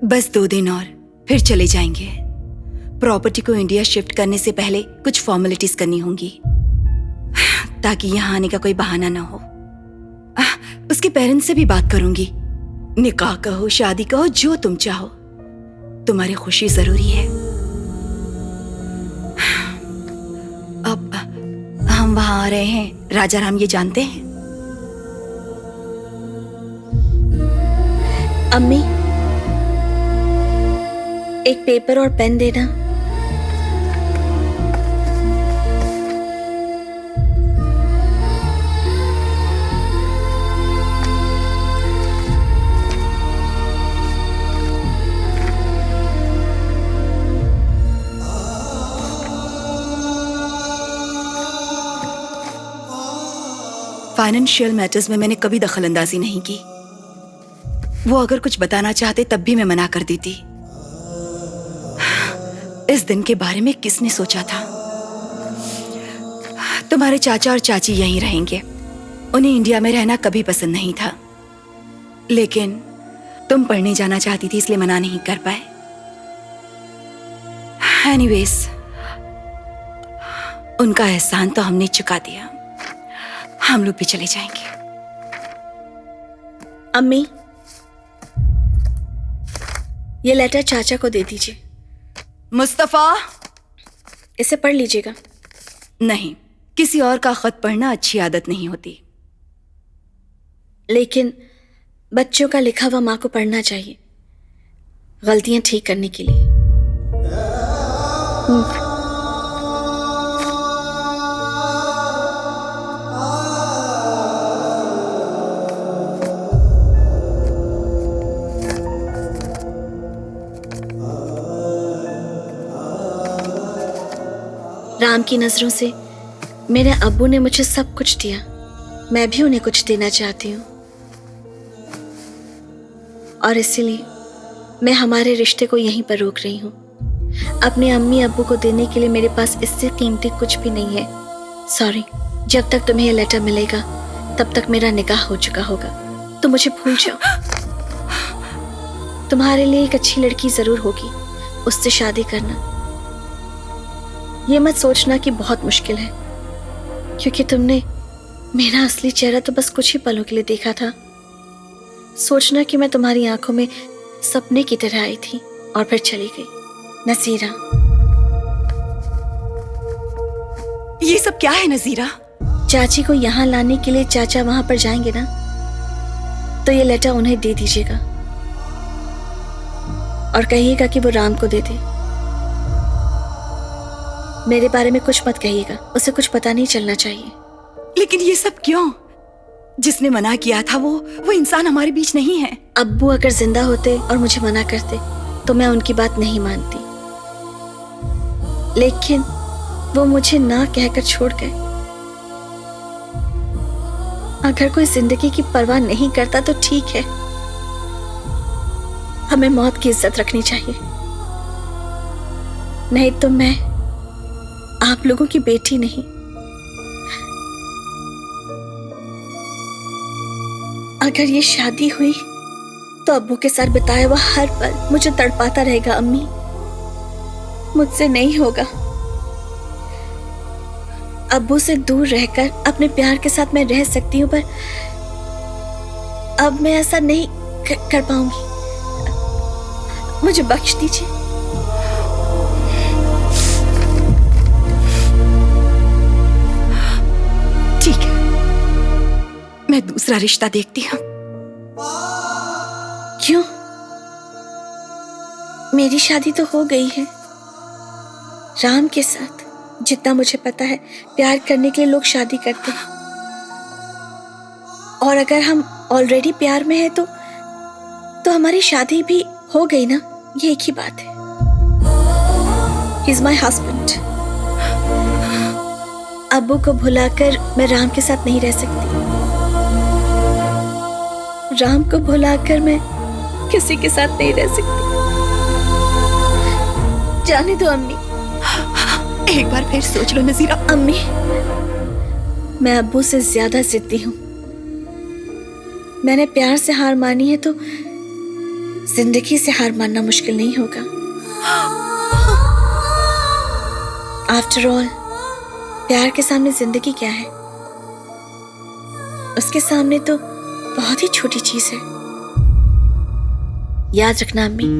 बस 2 दिन और फिर चले जाएंगे। प्रॉपर्टी को इंडिया शिफ्ट करने से पहले कुछ फॉर्मेलिटीज करनी होंगी ताकि यहाँ आने का कोई बहाना ना हो। उसके पेरेंट्स से भी बात करूंगी। निकाह कहो, शादी कहो, जो तुम चाहो, तुम्हारी खुशी जरूरी है। अब हम वहां आ रहे हैं, राजा राम ये जानते हैं? अम्मी, एक पेपर और पेन देना। फाइनेंशियल मैटर्स में मैंने कभी दखल अंदाजी नहीं की। वो अगर कुछ बताना चाहते तब भी मैं मना कर देती। इस दिन के बारे में किसने सोचा था? तुम्हारे चाचा और चाची यहीं रहेंगे। उन्हें इंडिया में रहना कभी पसंद नहीं था, लेकिन तुम पढ़ने जाना चाहती थी इसलिए मना नहीं कर पाए। एनीवेज, उनका एहसान तो हमने चुका दिया। हम लोग भी चले जाएंगे। अम्मी, ये लेटर चाचा को दे दीजिए। मुस्तफा, इसे पढ़ लीजिएगा। नहीं, किसी और का खत पढ़ना अच्छी आदत नहीं होती। लेकिन बच्चों का लिखा हुआ माँ को पढ़ना चाहिए, गलतियां ठीक करने के लिए। राम की नजरों से मेरे अब्बू ने मुझे सब कुछ दिया, मैं भी उन्हें कुछ देना चाहती हूँ, और इसीलिए मैं हमारे रिश्ते को यहीं पर रोक रही हूँ। अपने अम्मी अब्बू को देने के लिए मेरे पास इससे कीमती कुछ भी नहीं है। सॉरी, जब तक तुम्हें यह लेटर मिलेगा तब तक मेरा निकाह हो चुका होगा, तो मुझे भूल जाओ। तुम्हारे लिए एक अच्छी लड़की जरूर होगी, उससे शादी करना। ये मत सोचना कि बहुत मुश्किल है, क्योंकि तुमने मेरा असली चेहरा तो बस कुछ ही पलों के लिए देखा था। सोचना कि मैं तुम्हारी आंखों में सपने की तरह आई थी और फिर चली गई। नजीरा, ये सब क्या है नजीरा? चाची को यहाँ लाने के लिए चाचा वहां पर जाएंगे ना, तो ये लेटर उन्हें दे दीजिएगा और कहिएगा कि वो राम को दे दे। मेरे बारे में कुछ मत कहिएगा, उसे कुछ पता नहीं चलना चाहिए। लेकिन ये सब क्यों? जिसने मना किया था वो इंसान हमारे बीच नहीं है। अब्बू अगर जिंदा होते और मुझे मना करते तो मैं उनकी बात नहीं मानती, लेकिन वो मुझे ना कहकर छोड़ गए। अगर कोई जिंदगी की परवाह नहीं करता तो ठीक है, हमें मौत की इज्जत रखनी चाहिए। नहीं तो मैं आप लोगों की बेटी नहीं, अगर ये शादी हुई तो अब्बू के साथ बिताया हुआ हर पल मुझे तड़पाता रहेगा। अम्मी, मुझसे नहीं होगा। अब्बू से दूर रहकर अपने प्यार के साथ मैं रह सकती हूँ, पर अब मैं ऐसा नहीं कर पाऊंगी। मुझे बख्श दीजिए। ठीक है, मैं दूसरा रिश्ता देखती हूँ। क्यों? मेरी शादी तो हो गई है राम के साथ। जितना मुझे पता है, प्यार करने के लिए लोग शादी करते हैं, और अगर हम ऑलरेडी प्यार में हैं तो हमारी शादी भी हो गई ना, ये एक ही बात है। He is my husband। अब्बू को भुलाकर मैं राम के साथ नहीं रह सकती। राम को भुलाकर मैं किसी के साथ नहीं रह सकती। जाने दो अम्मी। एक बार फिर सोच लो नजीरा। अम्मी, मैं अब्बू से ज्यादा जिद्दी हूँ। मैंने प्यार से हार मानी है तो जिंदगी से हार मानना मुश्किल नहीं होगा। आफ्टर ऑल, प्यार के सामने जिंदगी क्या है? उसके सामने तो बहुत ही छोटी चीज है। याद रखना अम्मी।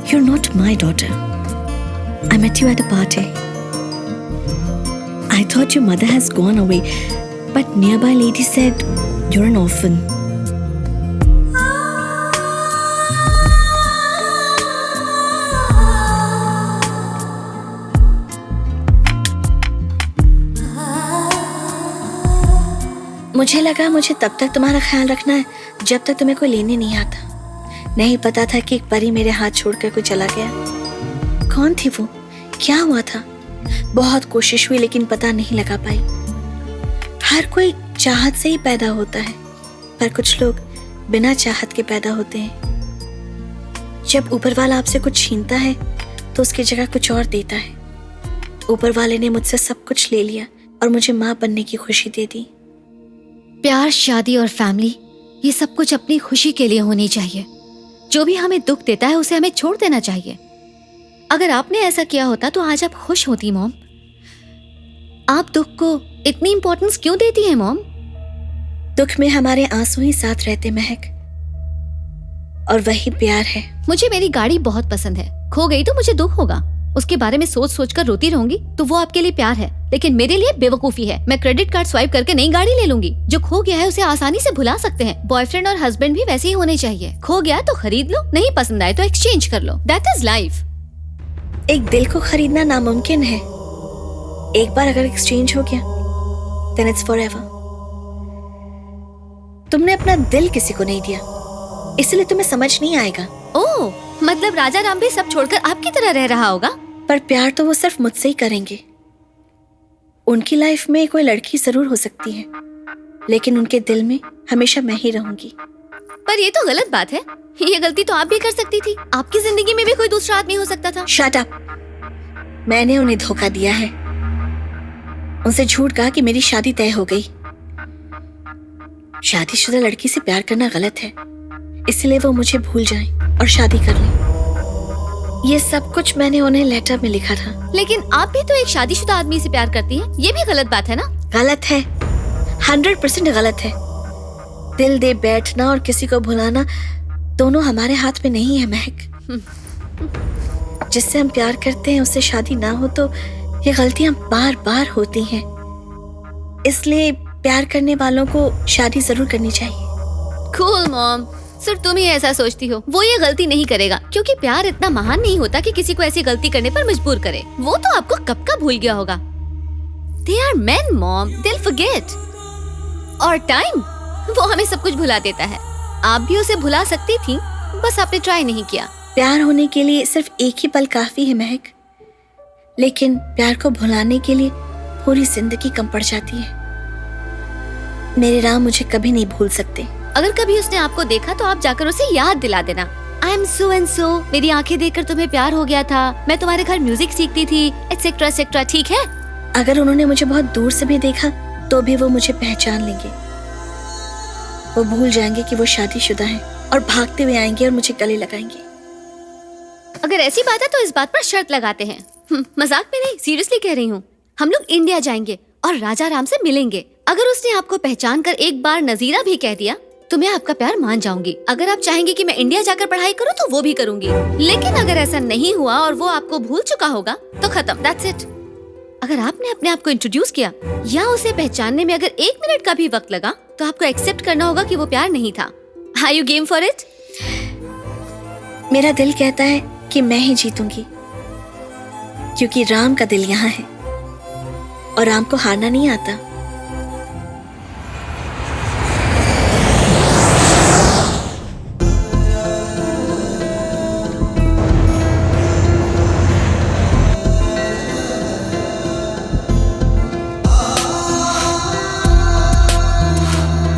You're not my daughter. I met you at a party. I thought your mother has gone away, but nearby lady said you're an orphan. मुझे लगा मुझे तब तक तुम्हारा ख्याल रखना है जब तक तुम्हें कोई लेने नहीं आता। नहीं पता था कि एक परी मेरे हाथ छोड़कर कोई चला गया। कौन थी वो? क्या हुआ था? बहुत कोशिश हुई लेकिन पता नहीं लगा पाई। हर कोई चाहत से ही पैदा होता है, पर कुछ लोग बिना चाहत के पैदा होते हैं। जब ऊपर वाला आपसे कुछ छीनता है तो उसकी जगह कुछ और देता है। ऊपर वाले ने मुझसे सब कुछ ले लिया और मुझे माँ बनने की खुशी दे दी। प्यार, शादी और फैमिली, ये सब कुछ अपनी खुशी के लिए होनी चाहिए। जो भी हमें दुख देता है उसे हमें छोड़ देना चाहिए। अगर आपने ऐसा किया होता तो आज आप खुश होती मॉम। आप दुख को इतनी इंपॉर्टेंस क्यों देती हैं मॉम? दुख में हमारे आंसू ही साथ रहते महक, और वही प्यार है। मुझे मेरी गाड़ी बहुत पसंद है। खो गई तो मुझे दुख होगा। उसके बारे में सोच सोच कर रोती रहूंगी तो वो आपके लिए प्यार है, लेकिन मेरे लिए बेवकूफी है। मैं क्रेडिट कार्ड स्वाइप करके नई गाड़ी ले लूंगी। जो खो गया है उसे आसानी से भुला सकते हैं। बॉयफ्रेंड और हस्बैंड भी वैसे ही होने चाहिए। खो गया तो खरीद लो, नहीं पसंद आए तो एक्सचेंज कर लो। That is life. एक दिल को खरीदना नामुमकिन है। एक बार अगर एक्सचेंज हो गया देन इट्स फॉरएवर। तुमने अपना दिल किसी को नहीं दिया, इसलिए तुम्हें समझ नहीं आएगा। ओह, मतलब राजा राम भी सब छोड़कर आपकी तरह रह रहा होगा। पर प्यार तो वो सिर्फ मुझसे ही करेंगे। उनकी लाइफ में कोई लड़की जरूर हो सकती है, लेकिन उनके दिल में हमेशा मैं ही रहूंगी। पर ये तो गलत बात है। ये गलती तो आप भी कर सकती थी। आपकी जिंदगी में भी कोई दूसरा आदमी हो सकता था। Shut up. मैंने उन्हें धोखा दिया है। उनसे झूठ कहा कि मेरी शादी तय हो गई। शादीशुदा लड़की से प्यार करना गलत है, इसलिए वो मुझे भूल जाएं और शादी कर लें। ये सब कुछ मैंने उन्हें लेटर में लिखा था। लेकिन आप भी तो एक शादीशुदा आदमी से प्यार करती हैं। ये भी गलत बात है ना? गलत है, 100% गलत है। दिल दे बैठना और किसी को भुलाना दोनों हमारे हाथ में नहीं है महक। जिससे हम प्यार करते हैं उससे शादी ना हो तो ये गलतियां बार बार होती हैं। इसलिए प्यार करने वालों को शादी जरूर करनी चाहिए। कूल मॉम, सिर्फ तुम ही ऐसा सोचती हो। वो ये गलती नहीं करेगा क्योंकि प्यार इतना महान नहीं होता कि किसी को ऐसी गलती करने पर मजबूर करे। वो तो आपको कब का भूल गया होगा। They are men, mom. They'll forget. और टाइम, वो हमें सब कुछ भुला देता है। आप भी उसे भुला सकती थी, बस आपने ट्राई नहीं किया। प्यार होने के लिए सिर्फ एक ही पल काफी है महक, लेकिन प्यार को भुलाने के लिए पूरी जिंदगी कम पड़ जाती है। मेरे राम मुझे कभी नहीं भूल सकते। अगर कभी उसने आपको देखा तो आप जाकर उसे याद दिला देना। I am so and so, मेरी आंखें देखकर तुम्हें प्यार हो गया था, मैं तुम्हारे घर म्यूजिक सीखती थी, एक्सेट्रा एक्सेट्रा। ठीक है? अगर उन्होंने मुझे बहुत दूर से भी देखा तो भी वो मुझे पहचान लेंगे। वो भूल जाएंगे कि वो शादीशुदा हैं और भागते हुए आएंगे और मुझे गले लगाएंगे। अगर ऐसी बात है तो इस बात पर शर्त लगाते हैं। मजाक में नहीं, सीरियसली कह रही हूँ। हम लोग इंडिया जाएंगे और राजा राम से मिलेंगे। अगर उसने आपको पहचान कर एक बार नजीरा भी कह दिया तो मैं आपका प्यार मान जाऊंगी। अगर आप चाहेंगे कि मैं इंडिया जाकर पढ़ाई करूं तो वो भी करूंगी। लेकिन अगर ऐसा नहीं हुआ और वो आपको भूल चुका होगा तो खत्म, दैट्स इट। अगर आपने अपने आप को इंट्रोड्यूस किया या उसे पहचानने में अगर 1 मिनट का भी वक्त लगा तो आपको एक्सेप्ट करना होगा कि वो प्यार नहीं था। Are you game for it? मेरा दिल कहता है कि मैं ही जीतूंगी, क्योंकि राम का दिल यहाँ है और राम को हारना नहीं आता।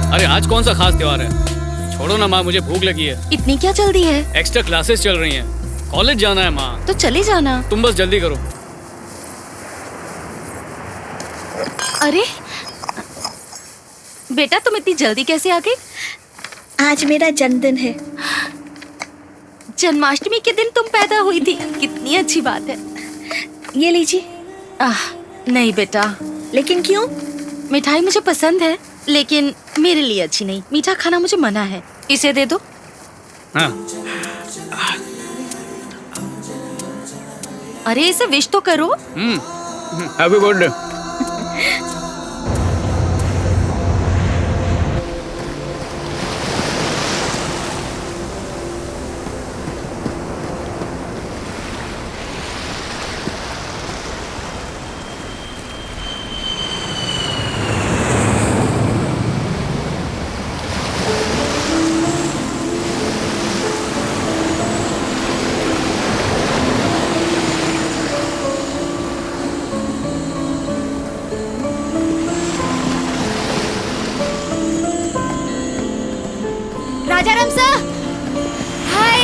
अरे आज कौन सा खास त्योहार है? छोड़ो ना माँ, मुझे भूख लगी है। इतनी क्या जल्दी है? एक्स्ट्रा क्लासेस चल रही हैं, कॉलेज जाना है माँ। तो चले जाना। तुम बस जल्दी करो। अरे बेटा, तुम इतनी जल्दी कैसे आ गई? आज मेरा जन्मदिन है। जन्माष्टमी के दिन तुम पैदा हुई थी, कितनी अच्छी बात है। ये लीजिए। नहीं बेटा। लेकिन क्यों? मिठाई मुझे पसंद है लेकिन मेरे लिए अच्छी नहीं। मीठा खाना मुझे मना है। इसे दे दो। हाँ। अरे इसे विश तो करो। Happy birthday. Rajaram sir, hi.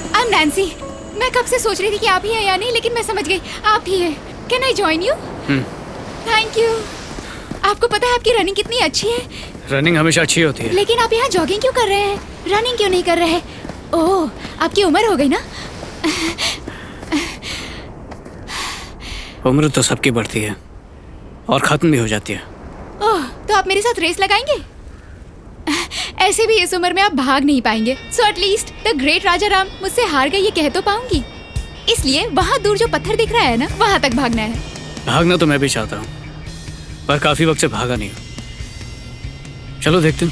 I am Nancy. मैं कब से सोच रही थी कि आप ही हैं या नहीं, लेकिन मैं समझ गई आप ही हैं। Can I join you? Thank you. आपको पता है आपकी रनिंग कितनी अच्छी है? रनिंग हमेशा अच्छी होती है। लेकिन आप यहाँ जॉगिंग क्यों कर रहे हैं? रनिंग क्यों नहीं कर रहे? ओह, आपकी उम्र हो गई ना। उम्र तो सबकी बढ़ती है और खत्म भी हो जाती है। ओह, तो आप मेरे साथ रेस लगाएंगे? ऐसे भी इस उम्र में आप भाग नहीं पाएंगे। So at least the great Rajaram मुझसे हार गए ये कह तो पाऊंगी। इसलिए वहाँ दूर जो पत्थर दिख रहा है ना, वहाँ तक भागना है। भागना तो मैं भी चाहता हूँ, पर काफी वक्त से भागा नहीं हूँ। चलो देखते हैं।